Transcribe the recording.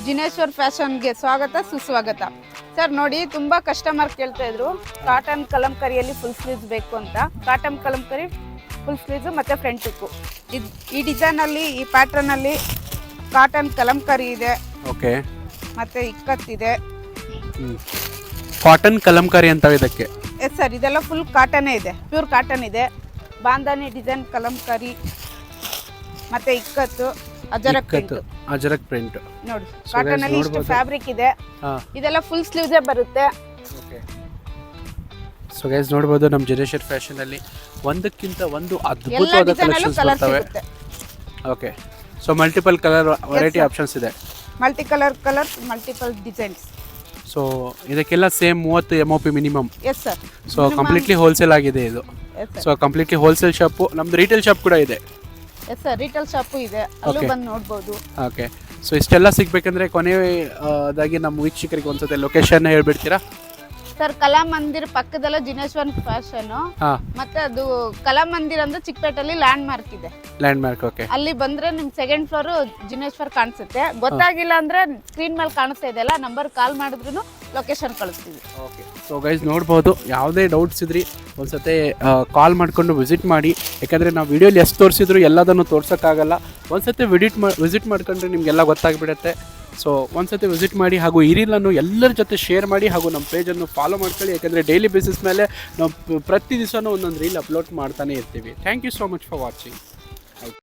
ಜಿನೇಶ್ವರ್ ಫ್ಯಾಷನ್ಗೆ ಸ್ವಾಗತ ಸುಸ್ವಾಗತ. ಸರ್ ನೋಡಿ, ತುಂಬ ಕಸ್ಟಮರ್ ಕೇಳ್ತಾ ಇದ್ರು ಕಾಟನ್ ಕಲಂಕರಿಯಲ್ಲಿ ಫುಲ್ ಸ್ಲೀವ್ಸ್ ಬೇಕು ಅಂತ. ಕಾಟನ್ ಕಲಂಕರಿ ಫುಲ್ ಸ್ಲೀವ್ಸ್ ಮತ್ತು ಫ್ರಂಟ್ ಹುಕ್ಕು. ಈ ಡಿಸೈನಲ್ಲಿ, ಈ ಪ್ಯಾಟ್ರನಲ್ಲಿ ಕಾಟನ್ ಕಲಂಕರಿ ಇದೆ. ಓಕೆ. ಮತ್ತು ಇಕ್ಕತ್ತಿದೆ. ಕಾಟನ್ ಕಲಂಕರಿ ಅಂತ ಇದಕ್ಕೆ. ಎಸ್ ಸರ್, ಇದೆಲ್ಲ ಫುಲ್ ಕಾಟನೇ ಇದೆ, ಪ್ಯೂರ್ ಕಾಟನ್ ಇದೆ. ಬಾಂಧನಿ ಡಿಸೈನ್ ಕಲಂಕರಿ ಮತ್ತು ಇಕ್ಕತ್ತು, ಅಜರಕ್ ಪ್ರಿಂಟ್ ನೋಡಿ. ಕಾಟನ್ ಅಲ್ಲಿ ಇಷ್ಟು ಫ್ಯಾಬ್ರಿಕ್ ಇದೆ. ಇದೆಲ್ಲ ಫುಲ್ ಸ್ಲೀವ್ಸ್ ಬರುತ್ತೆ. ಸೊ ಗೈಸ್ ನೋಡಬಹುದು, ನಮ್ಮ ಜಿನೇಶ್ವರ್ ಫ್ಯಾಷನ್ ಅಲ್ಲಿ ಒಂದಕ್ಕಿಂತ ಒಂದು ಅದ್ಭುತವಾದ ಕಲೆಕ್ಷನ್ಸ್ ಬರ್ತವೆ. Okay. So multiple colour variety options ಇದೆ. Multi colours, multiple designs. So ಇದಕ್ಕೆಲ್ಲ same 30 MOP minimum. Yes sir. So completely wholesale ಆಗಿದೆ ಇದು. So completely wholesale shop. ನಮ್ದು ರಿಟೇಲ್ ಶಾಪ್ ಕೂಡ ಇದೆ. ಎಸ್ ಸರ್, ರಿಟೇಲ್ ಶಾಪು ಇದೆ, ಅಲ್ಲೂ ಬಂದು ನೋಡ್ಬೋದು. ಓಕೆ. ಸೊ ಇಷ್ಟೆಲ್ಲ ಸಿಗ್ಬೇಕಂದ್ರೆ ಕೊನೆಯದಾಗಿ ನಮ್ಮ ವೀಕ್ಷಕರಿಗೆ ಒಂದ್ಸತಿ ಲೊಕೇಶನ್ ಹೇಳ್ಬಿಡ್ತೀರಾ ಸರ್? ಕಲಾಮಂದಿರ್ ಪಕ್ಕದಲ್ಲ ಜಿನೇಶ್ವರ್ ಫ್ಯಾಷನ್. ಮತ್ತೆ ಅದು ಕಲಾಮಂದಿರ್ ಅಂದ್ರೆ ಚಿಕ್ಕಪೇಟೆಯಲ್ಲಿ ಲ್ಯಾಂಡ್ ಮಾರ್ಕ್ ಇದೆ. Land mark. ಓಕೆ. ಅಲ್ಲಿ ಬಂದ್ರೆ ನಿಮ್ ಸೆಕೆಂಡ್ ಫ್ಲೋರ್ ಜಿನೇಶ್ವರ್ ಕಾಣಿಸುತ್ತೆ. ಗೊತ್ತಾಗಿಲ್ಲ ಅಂದ್ರೆ ಸ್ಕ್ರೀನ್ ಮೇಲೆ ಕಾಣಿಸ್ತಾ ಇದೆಯಲ್ಲ, ನಂಬರ್ ಕಾಲ್ ಮಾಡಿದ್ರು ಲೊಕೇಶನ್ ಕಳಿಸ್ತೀವಿ. ಓಕೆ. ಸೊ ಗೈಸ್ ನೋಡ್ಬೋದು, ಯಾವುದೇ ಡೌಟ್ಸ್ ಇದ್ರಿ ಒಂದ್ಸತಿ ಕಾಲ್ ಮಾಡಿಕೊಂಡು ವಿಸಿಟ್ ಮಾಡಿ. ಯಾಕಂದರೆ ನಾವು ವಿಡಿಯೋಲಿ ಎಷ್ಟು ತೋರಿಸಿದ್ರು ಎಲ್ಲದನ್ನು ತೋರ್ಸೋಕ್ಕಾಗಲ್ಲ. ಒಂದ್ಸತಿ ವಿಸಿಟ್ ಮಾಡ್ಕೊಂಡ್ರೆ ನಿಮಗೆಲ್ಲ ಗೊತ್ತಾಗ್ಬಿಡುತ್ತೆ. ಸೊ ಒಂದ್ಸತಿ ವಿಸಿಟ್ ಮಾಡಿ, ಹಾಗೂ ಈ ರೀಲನ್ನು ಎಲ್ಲರ ಜೊತೆ ಶೇರ್ ಮಾಡಿ, ಹಾಗೂ ನಮ್ಮ ಪೇಜನ್ನು ಫಾಲೋ ಮಾಡ್ಕೊಳ್ಳಿ. ಯಾಕಂದರೆ ಡೈಲಿ ಬೇಸಿಸ್ ಮೇಲೆ ನಾವು ಪ್ರತಿ ದಿವಸನೂ ಒಂದೊಂದು ರೀಲ್ ಅಪ್ಲೋಡ್ ಮಾಡ್ತಾನೆ ಇರ್ತೀವಿ. Thank you so much for watching.